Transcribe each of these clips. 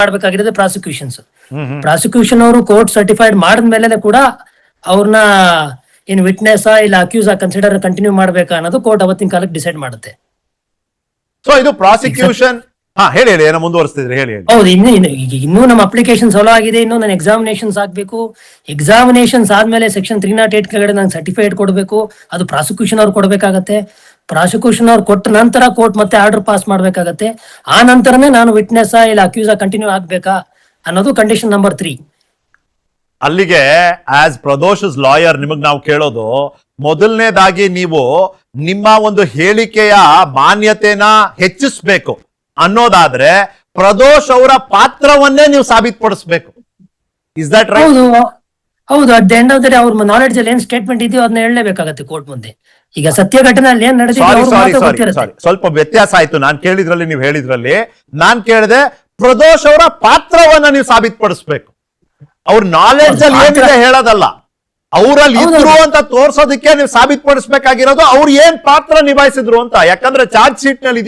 ಮಾಡ್ಬೇಕಾಗಿರೋದು prosecution ಅವರು court certified ಮಾಡಿದ್ಮೇಲೆ ಕೂಡ ಅವ್ರನ್ನ ಏನ್ ವಿಟ್ನೆಸ್ ಇಲ್ಲ ಅಕ್ಯೂಸ್ ಕನ್ಸಿಡರ್ ಕಂಟಿನ್ಯೂ ಮಾಡ್ಬೇಕಾ ಅನ್ನೋದು ಕೋರ್ಟ್ ಅವತ್ತಿನ ಕಾಲಕ್ಕೆ ಡಿಸೈಡ್ ಮಾಡುತ್ತೆ. ಸೊ ಇದು ಪ್ರಾಸಿಕ್ಯೂಷನ್ ಹೇಳಿ ಏನೋ ಮುಂದುವರಿಸ್ತಿದ್ರೆ ಹೇಳಿ. ಹೌದು, ಇನ್ನೂ ನಮ್ಮ ಅಪ್ಲಿಕೇಶನ್ ಸೊಲೋ ಆಗಿದೆ. ಇನ್ನು ನಾನು ಎಕ್ಸಾಮಿನೇಷನ್ಸ್ ಆಗ್ಬೇಕು. ಎಕ್ಸಾಮಿನೇಷನ್ಸ್ ಆದ್ಮೇಲೆ ಸೆಕ್ಷನ್ 308 ಕೆಳಗಡೆ ನಾನು ಸರ್ಟಿಫೈಡ್ ಕೊಡಬೇಕು. ಅದು ಪ್ರಾಸಿಕ್ಯೂಷನ್ ಅವ್ರು ಕೊಡ್ಬೇಕಾಗತ್ತೆ. ಪ್ರಾಸಿಕ್ಯೂಷನ್ ಅವ್ರು ಕೊಟ್ಟ ನಂತರ ಕೋರ್ಟ್ ಮತ್ತೆ ಆರ್ಡರ್ ಪಾಸ್ ಮಾಡ್ಬೇಕಾಗತ್ತೆ. ಆ ನಂತರನೇ ನಾನು ವಿಟ್ನೆಸ್ ಇಲ್ಲ ಅಕ್ಯೂಸ್ ಕಂಟಿನ್ಯೂ ಆಗ್ಬೇಕಾ ಅನ್ನೋದು ಕಂಡೀಷನ್ ನಂಬರ್ 3. ಅಲ್ಲಿಗೆ ಆಸ್ ಪ್ರದೋಷಸ್ ಲಾಯರ್ ನಿಮಗ್ ನಾವು ಕೇಳೋದು, ಮೊದಲನೇದಾಗಿ ನೀವು ನಿಮ್ಮ ಒಂದು ಹೇಳಿಕೆಯ ಮಾನ್ಯತೆನ ಹೆಚ್ಚಿಸ್ಬೇಕು ಅನ್ನೋದಾದ್ರೆ ಪ್ರದೋಷ್ ಅವರ ಪಾತ್ರವನ್ನೇ ನೀವು ಸಾಬೀತುಪಡಿಸ್ಬೇಕು. Is that right? ಹೌದು. At the end of the day ಅವ್ರ ನಾಲೆಡ್ಜ್ ಅಲ್ಲಿ ಏನ್ ಸ್ಟೇಟ್ಮೆಂಟ್ ಇದೆಯೋ ಅದನ್ನ ಹೇಳಲೇಬೇಕಾಗತ್ತೆ ಕೋರ್ಟ್ ಮುಂದೆ. ಈಗ ಸತ್ಯ ಘಟನೆಯಲ್ಲಿ ಏನ್ ನಡೆದಿದೆ ಸ್ವಲ್ಪ ವ್ಯತ್ಯಾಸ ಆಯ್ತು. ನಾನ್ ಕೇಳಿದ್ರಲ್ಲಿ ನೀವು ಹೇಳಿದ್ರಲ್ಲಿ ನಾನ್ ಕೇಳಿದೆ ಪ್ರದೋಷ್ ಅವರ ಪಾತ್ರವನ್ನ ನೀವು ಸಾಬೀತುಪಡಿಸ್ಬೇಕು. ಅವ್ರ ನಾಲೆಡ್ಜ್ ಅಲ್ಲಿ ಏನಿದೆ ಹೇಳೋದಲ್ಲ, ಅವರಲ್ಲಿ ಇದ್ರು ಅಂತ ತೋರ್ಸೋದಕ್ಕೆ ನೀವು ಸಾಬೀತುಪಡಿಸ್ಬೇಕಾಗಿರೋದು ಅವ್ರು ಏನ್ ಪಾತ್ರ ನಿಭಾಯಿಸಿದ್ರು ಅಂತ. ಯಾಕಂದ್ರೆ ಚಾರ್ಜ್ ಶೀಟ್ ನಲ್ಲಿ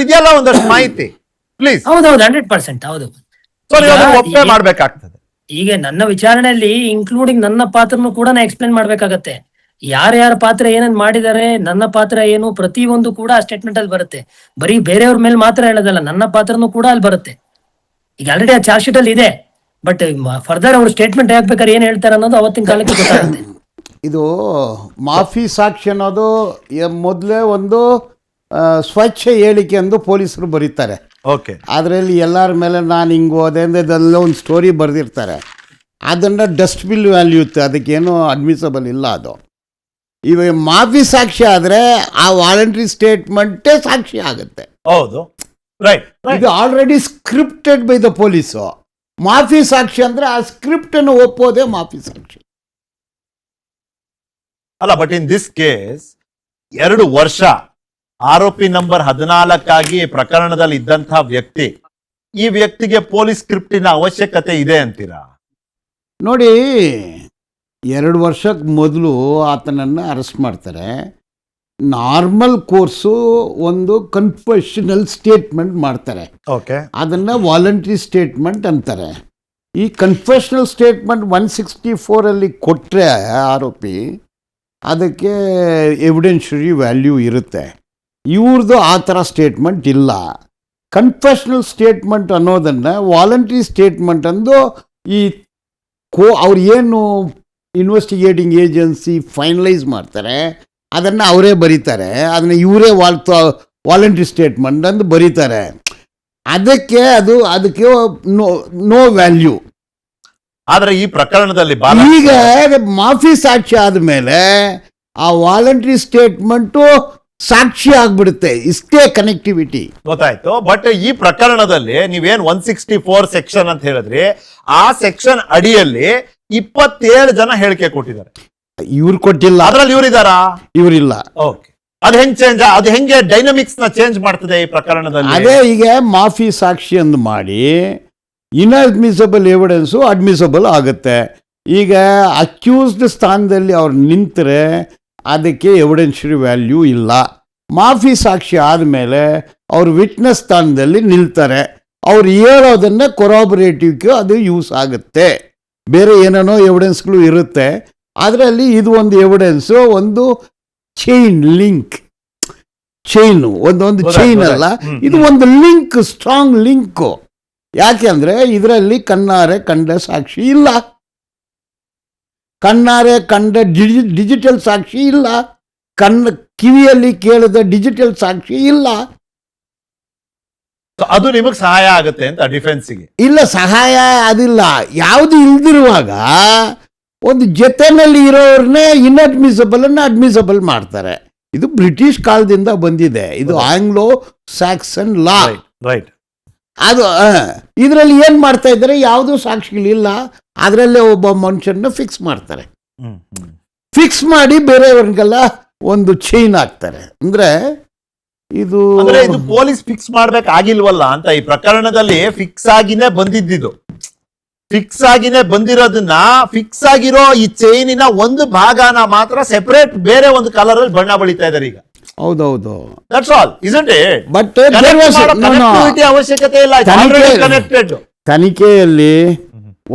ಇದೆಯಲ್ಲ ಒಂದಷ್ಟು ಮಾಹಿತಿ. ಪ್ಲೀಸ್. ಹೌದು 100% ಹೌದು. ಒಪ್ಪೆ ಮಾಡ್ಬೇಕಾಗ್ತದೆ. ಈಗ ನನ್ನ ವಿಚಾರಣೆಯಲ್ಲಿ ಇನ್ಕ್ಲೂಡಿಂಗ್ ನನ್ನ ಪಾತ್ರನು ಕೂಡ ನಾ ಎಕ್ಸ್ಪ್ಲೇನ್ ಮಾಡ್ಬೇಕಾಗತ್ತೆ. ಯಾರ್ಯಾರ ಪಾತ್ರ ಏನೇನ್ ಮಾಡಿದ್ದಾರೆ, ನನ್ನ ಪಾತ್ರ ಏನು, ಪ್ರತಿಯೊಂದು ಕೂಡ ಆ ಸ್ಟೇಟ್ಮೆಂಟ್ ಅಲ್ಲಿ ಬರುತ್ತೆ. ಬರೀ ಬೇರೆಯವ್ರ ಮೇಲೆ ಮಾತ್ರ ಹೇಳೋದಲ್ಲ, ನನ್ನ ಪಾತ್ರನು ಕೂಡ ಅಲ್ಲಿ ಬರುತ್ತೆ. ಈಗ ಆಲ್ರೆಡಿ ಆ ಚಾರ್ಜ್ ಶೀಟ್ ಅಲ್ಲಿ ಇದೆ. ಬಟ್ ಫರ್ದರ್ ಅವ್ರ ಸ್ಟೇಟ್ಮೆಂಟ್ ಹಾಕ್ಬೇಕಾದ್ರೆ ಏನ್ ಹೇಳ್ತಾರೆ ಅನ್ನೋದು ಅವತ್ತಿನ ಕಾಲಕ್ಕೆ ಗೊತ್ತಾಗುತ್ತೆ. ಇದು ಮಾಫಿ ಸಾಕ್ಷಿ ಅನ್ನೋದು ಮೊದಲೇ ಒಂದು ಸ್ವಚ್ಛ ಹೇಳಿಕೆ ಎಂದು ಪೊಲೀಸರು ಬರೀತಾರೆ. ಅದರಲ್ಲಿ ಎಲ್ಲರ ಮೇಲೆ ನಾನು ಹಿಂಗೆ ಹೋದೆ ಅದೆಲ್ಲ ಒಂದು ಸ್ಟೋರಿ ಬರೆದಿರ್ತಾರೆ. ಅದನ್ನು ಡಸ್ಟ್ಬಿನ್ ವ್ಯಾಲ್ಯೂ ಇರುತ್ತೆ, ಅದಕ್ಕೇನು ಅಡ್ಮಿಸಬಲ್ ಇಲ್ಲ. ಅದು ಇವಾಗ ಮಾಫಿ ಸಾಕ್ಷಿ ಆದರೆ ಆ ವಾಲಂಟ್ರಿ ಸ್ಟೇಟ್ಮೆಂಟೇ ಸಾಕ್ಷಿ ಆಗುತ್ತೆ. ಹೌದು, ಇದು already scripted by the police. ಮಾಫಿ ಸಾಕ್ಷಿ ಅಂದ್ರೆ ಆ ಸ್ಕ್ರಿಪ್ಟ್ ಅನ್ನು ಒಪ್ಪೋದೇ ಮಾಫಿ ಸಾಕ್ಷಿ ಅಲ್ಲ. ಬಟ್ ಇನ್ ದಿಸ್ ಕೇಸ್ 2 ವರ್ಷ ಆರೋಪಿ ನಂಬರ್ 14 ಪ್ರಕರಣದಲ್ಲಿ ಇದ್ದಂತಹ ವ್ಯಕ್ತಿ, ಈ ವ್ಯಕ್ತಿಗೆ ಪೊಲೀಸ್ ಸ್ಕ್ರಿಪ್ಟಿನ ಅವಶ್ಯಕತೆ ಇದೆ ಅಂತೀರಾ? ನೋಡಿ, 2 ವರ್ಷಕ್ಕೆ ಮೊದಲು ಆತನನ್ನು ಅರೆಸ್ಟ್ ಮಾಡ್ತಾರೆ. ನಾರ್ಮಲ್ ಕೋರ್ಸು ಒಂದು ಕನ್ಫೆಷನಲ್ ಸ್ಟೇಟ್ಮೆಂಟ್ ಮಾಡ್ತಾರೆ. ಅದನ್ನು ವಾಲಂಟ್ರಿ ಸ್ಟೇಟ್ಮೆಂಟ್ ಅಂತಾರೆ. ಈ ಕನ್ಫೆಷನಲ್ ಸ್ಟೇಟ್ಮೆಂಟ್ 164 ಕೊಟ್ಟರೆ ಆರೋಪಿ, ಅದಕ್ಕೆ ಎವಿಡೆನ್ಷರಿ ವ್ಯಾಲ್ಯೂ ಇರುತ್ತೆ. ಇವ್ರದ್ದು ಆ ಥರ ಸ್ಟೇಟ್ಮೆಂಟ್ ಇಲ್ಲ. ಕನ್ಫೆಷನಲ್ ಸ್ಟೇಟ್ಮೆಂಟ್ ಅನ್ನೋದನ್ನು ವಾಲಂಟ್ರಿ ಸ್ಟೇಟ್ಮೆಂಟ್ ಅಂದು ಈ ಅವ್ರು ಏನು ಇನ್ವೆಸ್ಟಿಗೇಟಿಂಗ್ ಏಜೆನ್ಸಿ ಫೈನಲೈಸ್ ಮಾಡ್ತಾರೆ ಅದನ್ನು ಅವರೇ ಬರೀತಾರೆ. ಅದನ್ನು ಇವರೇ ವಾಲಂಟ್ರಿ ಸ್ಟೇಟ್ಮೆಂಟ್ ಅಂದು ಬರೀತಾರೆ. ಅದಕ್ಕೆ ನೋ ವ್ಯಾಲ್ಯೂ. ಆದರೆ ಈ ಪ್ರಕರಣದಲ್ಲಿ ಈಗ ಮಾಫಿ ಸಾಕ್ಷಿ ಆದಮೇಲೆ ಆ ವಾಲಂಟ್ರಿ ಸ್ಟೇಟ್ಮೆಂಟು ಸಾಕ್ಷಿ ಆಗ್ಬಿಡುತ್ತೆ. ಇಷ್ಟೇ ಕನೆಕ್ಟಿವಿಟಿ. ಗೊತ್ತಾಯ್ತು. ಬಟ್ ಈ ಪ್ರಕರಣದಲ್ಲಿ ನೀವೇನ್ 164 ಸೆಕ್ಷನ್ ಅಂತ ಹೇಳಿದ್ರಿ, ಆ ಸೆಕ್ಷನ್ ಅಡಿಯಲ್ಲಿ 27 ಜನ ಹೇಳಿಕೆ ಕೊಟ್ಟಿದ್ದಾರೆ. ಇವ್ರು ಕೊಟ್ಟಿಲ್ಲ. ಅದ್ರಲ್ಲಿ ಇವರಿದಾರಾ? ಇವರಿಲ್ಲ. ಓಕೆ. ಅದು ಹೆಂಗೆ ಡೈನಮಿಕ್ಸ್ ನ ಚೇಂಜ್ ಮಾಡ್ತದೆ ಈ ಪ್ರಕರಣದಲ್ಲಿ? ಅದೇ ಈಗ ಮಾಫಿ ಸಾಕ್ಷಿ ಅಂದು ಮಾಡಿ ಇನ್ಅಡ್ಮಿಸಬಲ್ ಎವಿಡೆನ್ಸು ಅಡ್ಮಿಸಬಲ್ ಆಗುತ್ತೆ. ಈಗ ಅಕ್ಯೂಸ್ಡ್ ಸ್ಥಾನದಲ್ಲಿ ಅವ್ರು ನಿಂತರೆ ಅದಕ್ಕೆ ಎವಿಡೆನ್ಷರಿ ವ್ಯಾಲ್ಯೂ ಇಲ್ಲ. ಮಾಫಿ ಸಾಕ್ಷಿ ಆದಮೇಲೆ ಅವ್ರು ವಿಟ್ನೆಸ್ ಸ್ಥಾನದಲ್ಲಿ ನಿಲ್ತಾರೆ. ಅವ್ರು ಹೇಳೋದನ್ನು ಕೊರಾಬರೇಟಿವ್ಗೆ ಅದು ಯೂಸ್ ಆಗುತ್ತೆ. ಬೇರೆ ಏನೇನೋ ಎವಿಡೆನ್ಸ್ಗಳು ಇರುತ್ತೆ. ಅದರಲ್ಲಿ ಇದು ಒಂದು ಎವಿಡೆನ್ಸು, ಒಂದು ಚೈನು ಒಂದೊಂದು ಚೈನ್ ಅಲ್ಲ, ಇದು ಒಂದು ಲಿಂಕ್, ಸ್ಟ್ರಾಂಗ್ ಲಿಂಕು. ಯಾಕೆ ಅಂದರೆ ಇದರಲ್ಲಿ ಕಣ್ಣಾರೆ ಕಂಡ ಸಾಕ್ಷಿ ಇಲ್ಲ, ಕಣ್ಣಾರೆ ಕಂಡ ಡಿಜಿಟಲ್ ಸಾಕ್ಷಿ ಇಲ್ಲ, ಕಿವಿಯಲ್ಲಿ ಕೇಳಿದ ಡಿಜಿಟಲ್ ಸಾಕ್ಷಿ ಇಲ್ಲ. ಅದು ನಿಮಗೆ ಸಹಾಯ ಆಗುತ್ತೆ ಅಂತ ಡಿಫೆನ್ಸ್ಗೆ? ಇಲ್ಲ, ಸಹಾಯ ಅದಿಲ್ಲ. ಯಾವುದು ಇಲ್ದಿರುವಾಗ ಒಂದು ಜೊತೆನಲ್ಲಿ ಇರೋರನ್ನೇ ಇನ್ಅಡ್ಮಿಸಬಲ್ ಅನ್ನು ಅಡ್ಮಿಸಬಲ್ ಮಾಡ್ತಾರೆ. ಇದು ಬ್ರಿಟಿಷ್ ಕಾಲದಿಂದ ಬಂದಿದೆ. ಇದು ಆಂಗ್ಲೋ ಸ್ಯಾಕ್ಸನ್ ಲಾ. ರೈಟ್. ಅದು ಇದರಲ್ಲಿ ಏನು ಮಾಡ್ತಾ ಇದ್ದಾರೆ, ಯಾವುದೂ ಸಾಕ್ಷಿಗಳಿಲ್ಲ, ಅದರಲ್ಲೇ ಒಬ್ಬ ಮನುಷ್ಯನ ಫಿಕ್ಸ್ ಮಾಡ್ತಾರೆ. ಫಿಕ್ಸ್ ಮಾಡಿ ಬೇರೆಯವ್ರಿಗೆಲ್ಲ ಒಂದು ಚೈನ್ ಹಾಕ್ತಾರೆ. ಅಂದ್ರೆ ಇದು ಪೊಲೀಸ್ ಫಿಕ್ಸ್ ಮಾಡ್ಬೇಕಾಗಿಲ್ವಲ್ಲ ಅಂತ. ಈ ಪ್ರಕರಣದಲ್ಲಿ ಫಿಕ್ಸ್ ಆಗಿನೇ ಬಂದಿದ್ದು, ಫಿಕ್ಸ್ ಆಗಿನೇ ಬಂದಿರೋದನ್ನ, ಫಿಕ್ಸ್ ಆಗಿರೋ ಈ ಚೈನಿನ ಒಂದು ಭಾಗನ ಮಾತ್ರ ಸೆಪರೇಟ್ ಬೇರೆ ಒಂದು ಕಲರ್ ಅಲ್ಲಿ ಬಣ್ಣ ಬಳಿತಾ ಇದ್ದಾರೆ. ಈಗ ಹೌದೌದು. That's all, isn't it? But Connectivity ಅವಶ್ಯಕತೆ ಇಲ್ಲ, ಕನೆಕ್ಟೆಡ್. ತನಿಖೆಯಲ್ಲಿ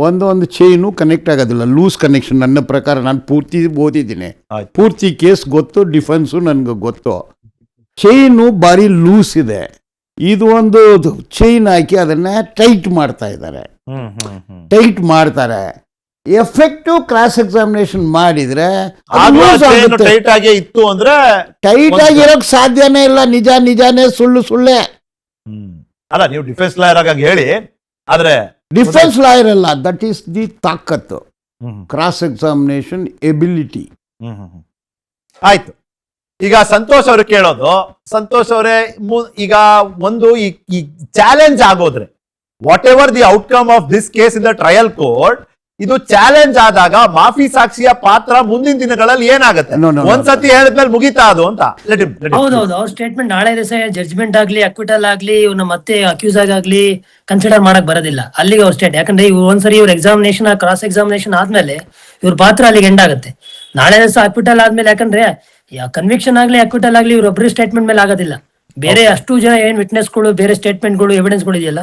ಒಂದು ಚೈನು ಕನೆಕ್ಟ್ ಆಗೋದಿಲ್ಲ, ಲೂಸ್ ಕನೆಕ್ಷನ್. ನನ್ನ ಪ್ರಕಾರ ನಾನು ಪೂರ್ತಿ ಓದಿದ್ದೀನಿ, ಪೂರ್ತಿ ಕೇಸ್ ಗೊತ್ತು, ಡಿಫೆನ್ಸು ನನಗೆ ಗೊತ್ತು. ಚೈನು ಭಾರಿ ಲೂಸ್ ಇದೆ, ಇದು ಒಂದು ಚೈನ್ ಹಾಕಿ ಅದನ್ನ ಟೈಟ್ ಮಾಡ್ತಾ ಇದ್ದಾರೆ, ಟೈಟ್ ಮಾಡ್ತಾರೆ. ಎಫೆಕ್ಟಿವ್ ಕ್ರಾಸ್ ಎಕ್ಸಾಮಿನೇಷನ್ ಮಾಡಿದ್ರೆ ಟೈಟ್ ಆಗಿ ಇತ್ತು ಅಂದ್ರೆ ಟೈಟ್ ಆಗಿರೋಕ್ ಸಾಧ್ಯನೇ ಇಲ್ಲ. ನಿಜಾನೇ, ಸುಳ್ಳೇ. ಅಲ್ಲ, ನೀವು ಡಿಫೆನ್ಸ್ ಲಾಯರ್ ಆಗಿ ಹೇಳಿ, ಆದ್ರೆ ಡಿಫೆನ್ಸ್ ಲಾಯರ್ ಅಲ್ಲ, ದಟ್ ಈಸ್ ದಿ ತಾಕತ್ತು, ಕ್ರಾಸ್ ಎಕ್ಸಾಮಿನೇಷನ್ ಎಬಿಲಿಟಿ. ಆಯ್ತು. ಈಗ ಸಂತೋಷ್ ಅವರು ಕೇಳೋದು, ಸಂತೋಷ್ ಅವರೇ, ಈಗ ಒಂದು ಈ ಚಾಲೆಂಜ್ ಆಗೋದ್ರೆ, whatever the outcome of this case in the trial court, ಇದು ಚಾಲೆಂಜ್ ಆದಾಗ ಮಾಫಿ ಸಾಕ್ಷಿಯ ಪಾತ್ರ ಮುಂದಿನ ದಿನಗಳಲ್ಲಿ ಏನಾಗುತ್ತೆ? ಒಂದ್ಸತಿ ಹೇಳಿದ್ಮೇಲೆ ಮುಗಿತಾ ಅದು ಅಂತ. ಹೌದೌದು, ಅವ್ರ ಸ್ಟೇಟ್ಮೆಂಟ್ ನಾಳೆ ದಿವಸ ಜಡ್ಜ್ಮೆಂಟ್ ಆಗ್ಲಿ, ಅಕ್ವಿಟಲ್ ಆಗ್ಲಿ, ಇವ್ನ ಮತ್ತೆ ಅಕ್ಯೂಸ್ ಆಗ್ಲಿ ಕನ್ಸಿಡರ್ ಮಾಡಕ್ ಬರೋದಿಲ್ಲ. ಅಲ್ಲಿಗೆ ಅವ್ರ ಸ್ಟೇಟ್, ಯಾಕಂದ್ರೆ ಒಂದ್ಸರಿ ಇವ್ರ ಎಕ್ಸಾಮಿನೇಷನ್, ಕ್ರಾಸ್ ಎಕ್ಸಾಮಿನೇಷನ್ ಆದ್ಮೇಲೆ ಇವ್ರ ಪಾತ್ರ ಅಲ್ಲಿಗೆ ಎಂಡ್ ಆಗುತ್ತೆ. ನಾಳೆ ದಿವಸ ಅಕ್ವಿಟಲ್ ಆದ್ಮೇಲೆ, ಯಾಕಂದ್ರೆ ಕನ್ವಿಕ್ಷನ್ ಆಗ್ಲಿ ಅಕ್ವಿಟಲ್ ಆಗ್ಲಿ ಇವ್ರೊಬ್ಬರು ಸ್ಟೇಟ್ಮೆಂಟ್ ಮೇಲೆ ಆಗೋದಿಲ್ಲ. ಬೇರೆ ಅಷ್ಟು ಜನ ಏನ್ ವಿಟ್ನೆಸ್ಗಳು, ಬೇರೆ ಸ್ಟೇಟ್ಮೆಂಟ್ಗಳು, ಎವಿಡೆನ್ಸ್ಗಳು ಇದೆಯಲ್ಲ,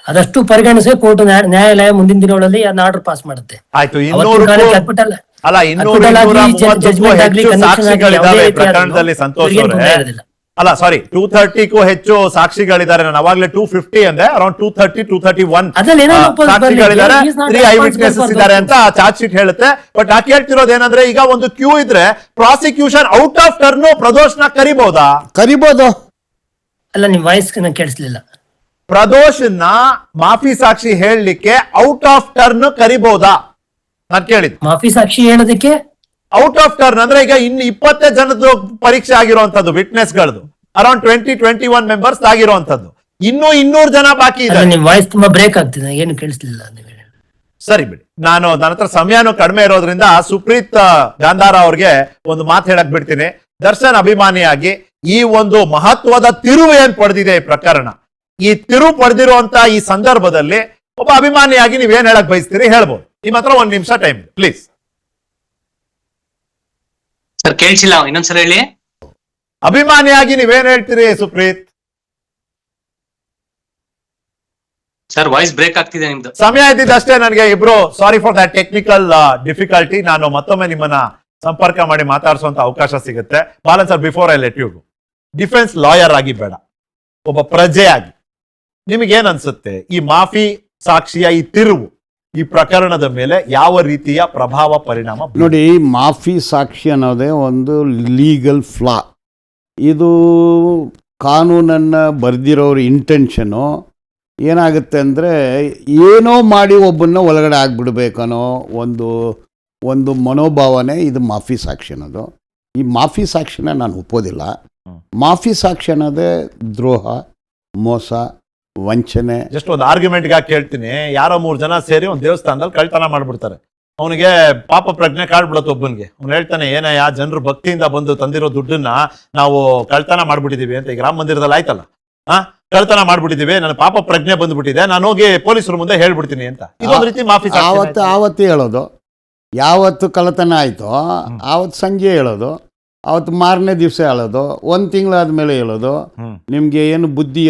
ಅದಷ್ಟು ಪರಿಗಣಿಸಿ ಕೋರ್ಟ್, ನ್ಯಾಯಾಲಯ ಮುಂದಿನ ದಿನಗಳಲ್ಲಿ ಅದನ್ನ ಆರ್ಡರ್ ಪಾಸ್ ಮಾಡುತ್ತೆ. ಆಯ್ತು. ಸಂತೋಷ್ ಅಲ್ಲ, ಸಾರಿ, 230ಕ್ಕೂ ಹೆಚ್ಚು ಸಾಕ್ಷಿಗಳಿದ್ದಾರೆ. ನಾನು ಅವಾಗಲೇ 250 ಅಂದೆ, ಅರೌಂಡ್ 230, 231 ಸಾಕ್ಷಿಗಳಿದ್ದಾರೆ, 3 ಐ ವಿಟ್ನೆಸಸ್ ಇದ್ದಾರೆ ಅಂತ ಚಾರ್ಜ್ ಶೀಟ್ ಹೇಳುತ್ತೆ. ಬಟ್ ನಾ ಕೇಳ್ತಿರೋದು ಏನಂದ್ರೆ, ಈಗ ಒಂದು ಕ್ಯೂ ಇದ್ರೆ ಪ್ರಾಸಿಕ್ಯೂಷನ್ ಔಟ್ ಆಫ್ ಟರ್ನ್ ಪ್ರದೋಷ್ನ ಕರಿಬಹುದಾ? ಅಲ್ಲ, ನಿಮ್ ವಾಯ್ಸ್ ಕೇಳಿಸ್ಲಿಲ್ಲ. ಪ್ರದೋಷನ್ನ ಮಾಫಿ ಸಾಕ್ಷಿ ಹೇಳಲಿಕ್ಕೆ ಔಟ್ ಆಫ್ ಟರ್ನ್ ಕರಿಬಹುದಾ? ನಾನು ಕೇಳಿದ್ ಮಾಫಿ ಸಾಕ್ಷಿ ಹೇಳೋದಕ್ಕೆ ಔಟ್ ಆಫ್ ಟರ್ನ್ ಅಂದ್ರೆ, ಈಗ ಇನ್ನು 20 ಜನದ್ದು ಪರೀಕ್ಷೆ ಆಗಿರುವಂತದ್ದು, ವಿಟ್ನೆಸ್ ಗಳದು ಅರೌಂಡ್ 20-21 ಮೆಂಬರ್ಸ್ ಆಗಿರುವಂತದ್ದು, ಇನ್ನು 200 ಜನ ಬಾಕಿ ಇದೆ. ನಿಮ್ ವಾಯ್ಸ್ ತುಂಬಾ ಬ್ರೇಕ್ ಆಗ್ತಿದೆ, ಏನು ಕೇಳಿಸ್ಲಿಲ್ಲ. ಸರಿ ಬಿಡಿ, ನನ್ನ ಹತ್ರ ಸಮಯನೂ ಕಡಿಮೆ ಇರೋದ್ರಿಂದ ಸುಪ್ರೀತ್ ಗಾಂಧಾರ ಅವ್ರಿಗೆ ಒಂದು ಮಾತು ಹೇಳಕ್ ಬಿಡ್ತೀನಿ. ದರ್ಶನ್ ಅಭಿಮಾನಿಯಾಗಿ ಈ ಒಂದು ಮಹತ್ವದ ತಿರುವು ಏನ್ ಪಡೆದಿದೆ ಈ ಪ್ರಕರಣ, ಈ ತಿರುವು ಪಡೆದಿರುವಂತ ಈ ಸಂದರ್ಭದಲ್ಲಿ ಒಬ್ಬ ಅಭಿಮಾನಿಯಾಗಿ ನೀವೇನ್ ಹೇಳಕ್ ಬಯಸ್ತೀರಿ ಹೇಳ್ಬೋದು. ನಿಮ್ಮ ಹತ್ರ 1 ನಿಮಿಷ ಟೈಮ್ ಇದೆ, ಪ್ಲೀಸ್. ಸರ್ ಕೇಳಿಸಿಲ್ಲ, ಇನ್ನೊಂದ್ಸಲ ಹೇಳಿ. ಅಭಿಮಾನಿಯಾಗಿ ನೀವೇನ್ ಹೇಳ್ತೀರಿ ಸುಪ್ರೀತ್? ಸರ್ ವಾಯ್ಸ್ ಬ್ರೇಕ್ ಆಗ್ತಿದೆ ನಿಮ್ದು. ಸಮಯ ಇದ್ದಿದ್ದಷ್ಟೇ ನನಗೆ. ಇಬ್ರು sorry for that technical difficulty. ನಾನು ಮತ್ತೊಮ್ಮೆ ನಿಮ್ಮನ್ನ ಸಂಪರ್ಕ ಮಾಡಿ ಮಾತಾಡಿಸುವಂತ ಅವಕಾಶ ಸಿಗುತ್ತೆ. Balan sir, before I let you go, defence lawyer ಆಗಿ ಬೇಡ, ಒಬ್ಬ ಪ್ರಜೆಯಾಗಿ ನಿಮಗೇನ್ ಅನ್ಸುತ್ತೆ, ಈ ಮಾಫಿ ಸಾಕ್ಷಿಯ ಈ ತಿರುವು ಈ ಪ್ರಕರಣದ ಮೇಲೆ ಯಾವ ರೀತಿಯ ಪ್ರಭಾವ, ಪರಿಣಾಮ? ನೋಡಿ, ಮಾಫಿ ಸಾಕ್ಷಿ ಅನ್ನೋದೇ ಒಂದು ಲೀಗಲ್ ಫ್ಲಾ. ಇದು ಕಾನೂನನ್ನು ಬರೆದಿರೋರ ಇಂಟೆನ್ಷನು ಏನಾಗುತ್ತೆ ಅಂದರೆ, ಏನೋ ಮಾಡಿ ಒಬ್ಬನ್ನ ಒಳಗಡೆ ಆಗಿಬಿಡ್ಬೇಕನ್ನೋ ಒಂದು ಮನೋಭಾವನೆ ಇದು ಮಾಫಿ ಸಾಕ್ಷಿ ಅನ್ನೋದು. ಈ ಮಾಫಿ ಸಾಕ್ಷಿನ ನಾನು ಒಪ್ಪೋದಿಲ್ಲ. ಮಾಫಿ ಸಾಕ್ಷಿ ಅನ್ನೋದೇ ದ್ರೋಹ, ಮೋಸ, ವಂಚನೆ. ಜಸ್ಟ್ ಒಂದು ಆರ್ಗ್ಯುಮೆಂಟ್ ಗಾಗಿ ಕೇಳ್ತೀನಿ. ಯಾರೋ 3 ಜನ ಸೇರಿ ಒಂದು ದೇವಸ್ಥಾನದಲ್ಲಿ ಕಳ್ತನ ಮಾಡ್ಬಿಡ್ತಾರೆ. ಅವನಿಗೆ ಪಾಪ ಪ್ರಜ್ಞೆ ಕಾಡ್ಬಿಡತ್ತೆ ಒಬ್ಬನಿಗೆ. ಅವ್ನು ಹೇಳ್ತಾನೆ, ಏನಯ್ಯ, ಜನರು ಭಕ್ತಿಯಿಂದ ಬಂದು ತಂದಿರೋ ದುಡ್ಡನ್ನ ನಾವು ಕಳ್ತನ ಮಾಡ್ಬಿಟ್ಟಿದೀವಿ ಅಂತ. ಈಗ ರಾಮ ಮಂದಿರದಲ್ಲಿ ಆಯ್ತಲ್ಲ, ಕಳ್ತನ ಮಾಡ್ಬಿಟ್ಟಿದೀವಿ, ನನ್ನ ಪಾಪ ಪ್ರಜ್ಞೆ ಬಂದ್ಬಿಟ್ಟಿದೆ, ನಾನು ಹೋಗಿ ಪೊಲೀಸರ ಮುಂದೆ ಹೇಳ್ಬಿಡ್ತೀನಿ ಅಂತ. ಇದೊಂದು ರೀತಿ ಮಾಫಿ. ಆವತ್ತು ಹೇಳೋದು, ಯಾವತ್ತು ಕಳ್ಳತನ ಆಯ್ತೋ ಆವತ್ತು ಸಂಜೆ ಹೇಳೋದು, ಅವತ್ತು ಮಾರನೇ ದಿವಸ ಹೇಳೋದು, 1 ತಿಂಗಳಾದ್ಮೇಲೆ ಹೇಳೋದು. ನಿಮ್ಗೆ ಏನು ಬುದ್ಧಿ